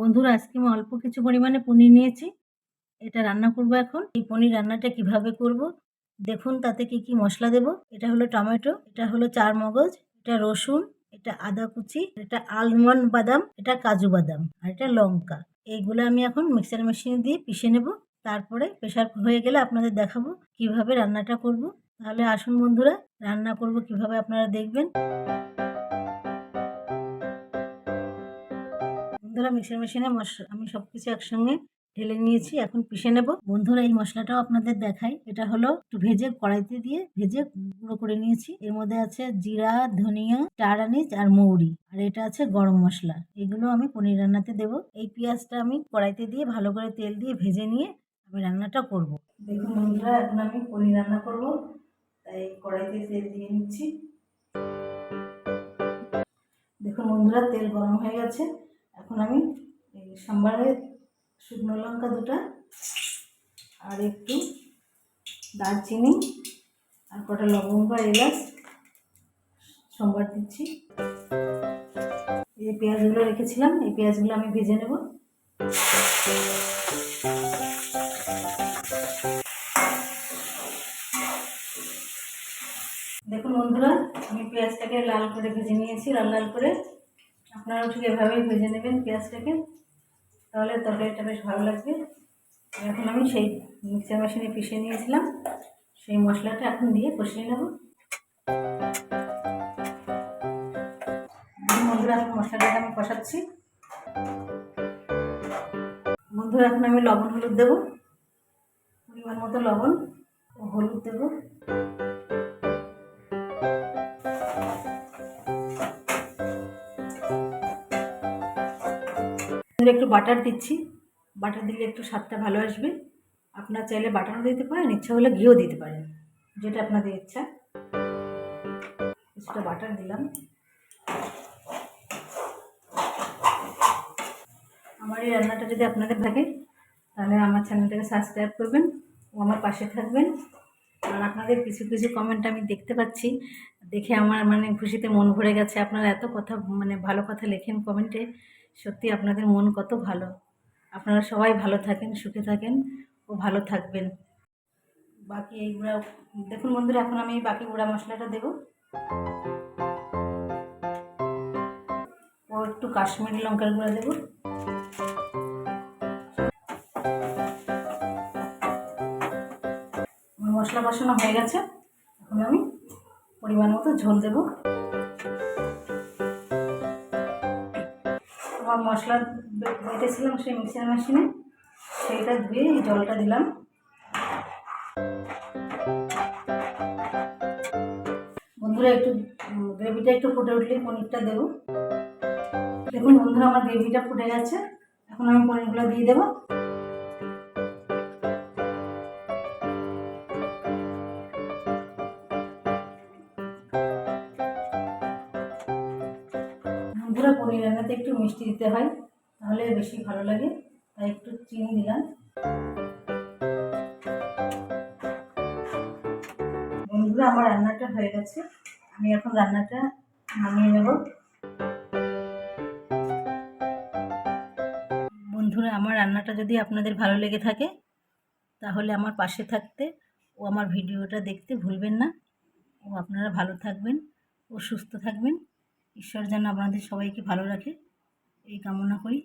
বন্ধুরা, আজকে আমি অল্প কিছু পরিমাণে পনির নিয়েছি। এটা রান্না করব এখন। এই পনির রান্নাটা কিভাবে করব দেখুন। তাতে কি কি মশলা দেব। এটা হলো টমেটো, এটা হলো চার মগজ, এটা রসুন, এটা আদা কুচি, এটা আলমন্ড বাদাম, এটা কাজু বাদাম, আর এটা লঙ্কা। এইগুলো আমি এখন মিক্সার মেশিনে দিয়ে পিষে নেব। তারপরে প্রেশার হয়ে গেলে আপনাদের দেখাবো কিভাবে রান্নাটা করব। তাহলে আসুন বন্ধুরা, রান্না করব কিভাবে আপনারা দেখবেন। বন্ধুরা, মিক্সার মেশিনে আমি সবকিছু একসঙ্গে ঢেলে নিয়েছি, এখন পিষে নেব। বন্ধুরা, এই মশলাটাও আপনাদের দেখাই। এটা হলো একটু ভেজে কড়াইতে দিয়ে ভেজে গুঁড়ো করে নিয়েছি। এর মধ্যে আছে জিরা, ধনিয়া, চার আনিচ আর মৌরি, আর এটা আছে গরম মশলা। এগুলো আমি পনির রান্নাতে দেব। এই পেঁয়াজটা আমি কড়াইতে দিয়ে ভালো করে তেল দিয়ে ভেজে নিয়ে আমি রান্নাটা করব। দেখুন বন্ধুরা, এখন আমি পনির রান্না করব, তাই কড়াইতে তেল দিয়ে নিচ্ছি। দেখুন বন্ধুরা, তেল গরম হয়ে গেছে। এখন আমি সাম্বারে শুকনো লঙ্কা দুটা আর একটু দারচিনি আর কটা লবঙ্গ আর এলাচ সম্বার দিচ্ছি। এই পেঁয়াজগুলো রেখেছিলাম, এই পেঁয়াজগুলো আমি ভেজে নেব। দেখুন বন্ধুরা, আমি পেঁয়াজটাকে লাল করে ভেজে নিয়েছি, লাল লাল করে। আপনারাও ঠিক এভাবেই ভেজে নেবেন পেঁয়াজটাকে, তাহলে তরকারিটা বেশ ভালো লাগবে। এখন আমি সেই মিক্সার মেশিনে পিষে নিয়েছিলাম সেই মশলাটা এখন দিয়ে কষিয়ে নেব। বন্ধুরা, এখন মশলাটাকে আমি কষাচ্ছি। বন্ধুরা, এখন আমি লবণ হলুদ দেবো, পরিমাণ মতো লবণ ও হলুদ দেবো। একটু বাটার দিচ্ছি, বাটার দিলে একটু স্বাদটা ভালো আসবে। আপনার চাইলে বাটারও দিতে পারেন, ইচ্ছা হলে ঘিও দিতে পারেন, যেটা আপনাদের ইচ্ছা। কিছুটা বাটার দিলাম। আমার এই রান্নাটা যদি আপনাদের থাকে তাহলে আমার চ্যানেলটাকে সাবস্ক্রাইব করবেন ও আমার পাশে থাকবেন। আর আপনাদের কিছু কিছু কমেন্ট আমি দেখতে পাচ্ছি, দেখে আমার খুশিতে মন ভরে গেছে। আপনারা এত কথা ভালো কথা লেখেন কমেন্টে, সত্যি আপনাদের মন কত ভালো। আপনারা সবাই ভালো থাকেন, সুখে থাকেন ও ভালো থাকবেন। বাকি এই গুঁড়া দেখুন বন্ধুরা, এখন আমি বাকি গুঁড়া মশলাটা দেব। ও একটু কাশ্মীরি লঙ্কার গুঁড়া দেব। মশলা কষানো হয়ে গেছে, এখন আমি পরিমাণ মতো ঝোল দেব। আমার মশলা বেটেছিলাম সেই মিক্সার মেশিনে, সেইটা ধুয়ে এই জলটা দিলাম। বন্ধুরা, একটু গ্রেভিটা একটু ফুটে উঠলে পনিরটা দেবো। দেখুন বন্ধুরা, আমার গ্রেভিটা ফুটে গেছে, এখন আমি পনিরগুলো দিয়ে দেবো। বন্ধুরা, পনির রান্নাতে একটু মিষ্টি দিতে হয়, তাহলে বেশি ভালো লাগে, তাই একটু চিনি দিলাম। বন্ধুরা, আমার রান্নাটা হয়ে গেছে, আমি এখন রান্নাটা নামিয়ে নেব। বন্ধুরা, আমার রান্নাটা যদি আপনাদের ভালো লেগে থাকে তাহলে আমার পাশে থাকতে ও আমার ভিডিওটা দেখতে ভুলবেন না। ও আপনারা ভালো থাকবেন ও সুস্থ থাকবেন। ঈশ্বর যেন আপনাদের সবাইকে ভালো রাখে, এই কামনা করি।